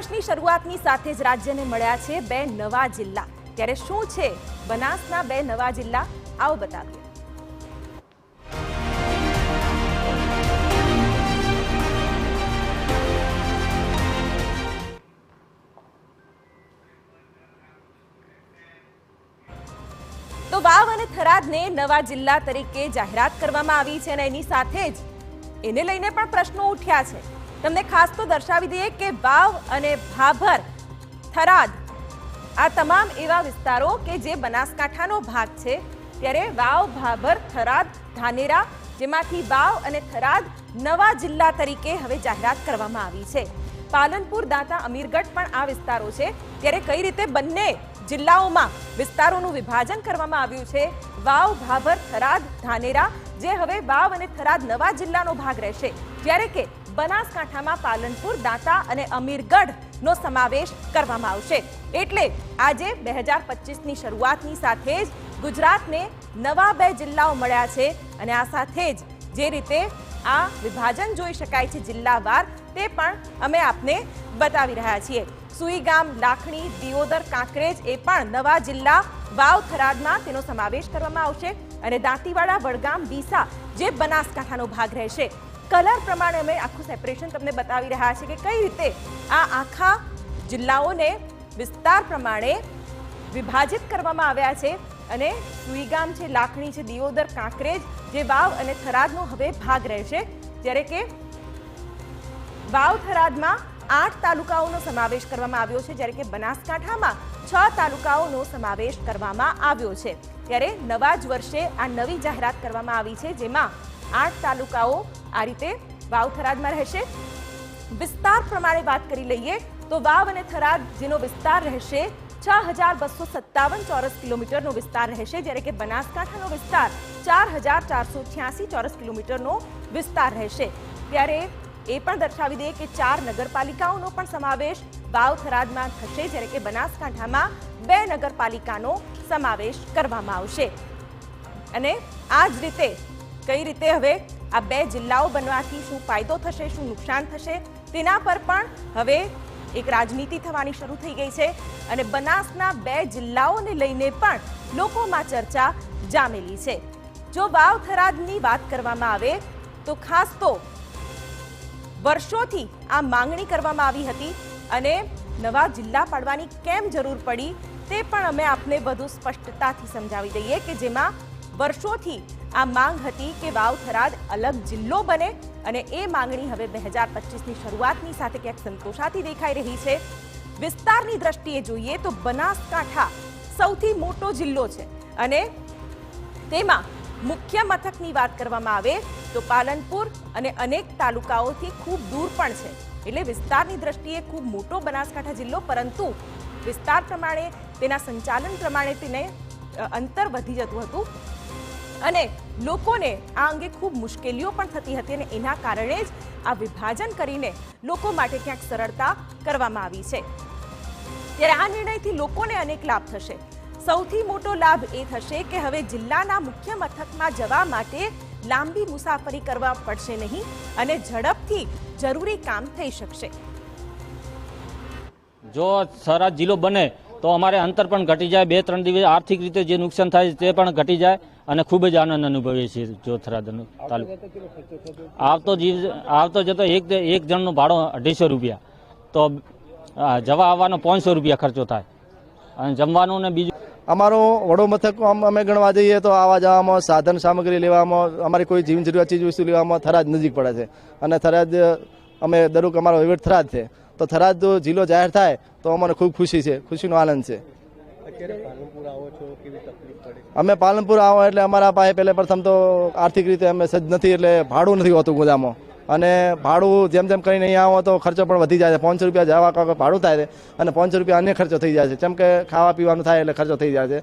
વર્ષની શરૂઆતની સાથે જ રાજ્યને મળ્યા છે બે નવા જિલ્લા। ત્યારે શું છે બનાસના બે નવા જિલ્લા, આવો બતાવીએ। તો વાવ અને થરાદને નવા જિલ્લા તરીકે જાહેરાત કરવામાં આવી છે અને એની સાથે જ એને લઈને પણ પ્રશ્નો ઉઠ્યા છે। તમને ખાસ તો દર્શાવી દઈએ કે વાવ અને ભાભર, થરાદ આ તમામ એવા વિસ્તારો કે જે બનાસકાંઠાનો ભાગ છે। ત્યારે વાવ, ભાભર, થરાદ, ધાનેરા જેમાંથી વાવ અને થરાદ નવા જિલ્લા તરીકે હવે જાહેરાત કરવામાં આવી છે। પાલનપુર, દાંતા, અમીરગઢ પણ આ વિસ્તારો છે। ત્યારે કઈ રીતે બંને જિલ્લાઓમાં વિસ્તારોનું વિભાજન કરવામાં આવ્યું છે। વાવ, ભાભર, થરાદ, ધાનેરા જે હવે વાવ અને થરાદ નવા જિલ્લાનો ભાગ રહેશે, જ્યારે કે બનાસકાંઠામાં પાલનપુર, દાંતા અને અમીરગઢનો સમાવેશ કરવામાં આવશે। એટલે આજે 2025ની શરૂઆતની સાથે જ ગુજરાતને નવા બે જિલ્લાઓ મળ્યા છે અને આ સાથે જ જે રીતે આ વિભાજન જોઈ શકાય છે જિલ્લાવાર, તે પણ અમે આપને બતાવી રહ્યા છીએ। સુઈગામ, લાખણી, દિયોદર, કાંકરેજ એ પણ નવા જિલ્લા વાવ, થરાદમાં તેનો સમાવેશ કરવામાં આવશે અને દાંતીવાડા, વડગામ, ડીસા જે બનાસકાંઠાનો ભાગ રહેશે। કલર પ્રમાણે અમે આખું સેપરેશન તમને બતાવી રહ્યા છીએ કે કઈ રીતે આ આખા જિલ્લાઓને વિસ્તાર પ્રમાણે વિભાજિત કરવામાં આવ્યા છે અને સુઈગામ છે, લાખણી છે, દિયોદર, કાંકરેજ જે વાવ અને થરાદનો હવે ભાગ રહેશે, જ્યારે કે વાવ, થરાદમાં 8 તાલુકાઓનો સમાવેશ કરવામાં આવ્યો છે, જ્યારે કે બનાસકાંઠામાં 6 તાલુકાઓનો સમાવેશ કરવામાં આવ્યો છે। ત્યારે નવા જ વર્ષે આ નવી જાહેરાત કરવામાં આવી છે, જેમાં 8 તાલુકાઓ આ રીતે વાવ, થરાદમાં રહેશે। વિસ્તાર પ્રમાણે વાત કરી લઈએ તો વાવ અને થરાદ જેનો વિસ્તાર રહેશે 6257 ચોરસ કિલોમીટરનો વિસ્તાર રહેશે, જ્યારે કે બનાસકાંઠાનો વિસ્તાર 4486 ચોરસ કિલોમીટરનો વિસ્તાર રહેશે। ત્યારે એ પણ દર્શાવી દઈએ કે 4 નગરપાલિકાઓનો પણ સમાવેશ વાવ, થરાદમાં થશે, જ્યારે કે બનાસકાંઠામાં 2 નગરપાલિકાનો સમાવેશ કરવામાં આવશે। અને આ જ રીતે કઈ રીતે હવે આ બે જિલ્લાઓ બનવાથી શું ફાયદો થશે, શું નુકસાન થશે, તેના પર પણ હવે એક રાજનીતિ થવાની શરૂ થઈ ગઈ છે અને બનાસના બે જિલ્લાઓને લઈને પણ લોકોમાં ચર્ચા જામેલી છે। જો વાવ, થરાદની વાત કરવામાં આવે તો ખાસ તો વર્ષોથી આ માંગણી કરવામાં આવી હતી અને નવા જિલ્લા પાડવાની કેમ જરૂર પડી તે પણ અમે આપને વધુ સ્પષ્ટતાથી સમજાવી દઈએ કે જેમાં વર્ષોથી આ માંગ હતી કે વાવ, થરાદ અલગ જિલ્લો બને અને એ માંગણી હવે 2025ની શરૂઆતની સાથે ક્યાંક સંતોષાતી દેખાઈ રહી છે। વિસ્તારની દ્રષ્ટિએ જોઈએ તો બનાસકાંઠા સૌથી મોટો જિલ્લો છે અને તેમાં મુખ્ય મથકની વાત કરવામાં આવે તો પાલનપુર અને અનેક તાલુકાઓથી ખૂબ દૂર પણ છે। એટલે વિસ્તારની દ્રષ્ટિએ ખૂબ મોટો બનાસકાંઠા જિલ્લો, પરંતુ વિસ્તાર પ્રમાણે તેના સંચાલન પ્રમાણે તેને અંતર વધી જતું હતું અને લોકોને આ અંગે ખૂબ મુશ્કેલીઓ પણ થતી હતી અને એના કારણે જ આ વિભાજન કરીને લોકો માટે ક્યાંક સરળતા કરવામાં આવી છે। ત્યારે આ નિર્ણયથી લોકોને અનેક લાભ થશે। સૌથી મોટો લાભ એ થશે કે હવે જિલ્લાના મુખ્ય મથકમાં જવા માટે લાંબી મુસાફરી કરવા પડશે નહીં અને ઝડપથી જરૂરી કામ થઈ શકશે। જો થરાદ જિલ્લો બને તો અમારે અંતર પણ ઘટી જાય, 2-3 દિવસ આર્થિક રીતે જે નુકસાન થાય તે પણ ઘટી જાય અને ખૂબ જ આનંદ અનુભવીએ છીએ। જો થરાદનો તાલુકો આવતો જતો એક જણનો ભાડો 250 રૂપિયા, તો જવા આવવાનો 500 રૂપિયા ખર્ચો થાય અને જમવાનું ને બીજું। અમારો વડો મથક અમે ગણવા જઈએ તો આવા જવામાં, સાધન સામગ્રી લેવામાં, અમારી કોઈ જીવન જરૂરિયાત ચીજ વસ્તુ લેવામાં થરાદ નજીક પડે છે અને થરાદ અમે દરેક અમારો વહીવટ થરાદ છે, તો થરાદ જિલ્લો જાહેર થાય તો અમને ખૂબ ખુશી છે, ખુશીનો આનંદ છે। અમે પાલનપુર આવો એટલે અમારા પાસે પહેલે પ્રથમ તો આર્થિક રીતે અમે સજ્જ નથી, એટલે ભાડું નથી હોતું ગોદામમાં અને ભાડું જેમ જેમ કરીને અહીંયા આવો તો ખર્ચો પણ વધી જાય છે। 500 રૂપિયા જવા ભાડું થાય છે અને 500 રૂપિયા અન્ય ખર્ચો થઈ જાય છે, જેમ કે ખાવા પીવાનું થાય એટલે ખર્ચો થઈ જાય છે।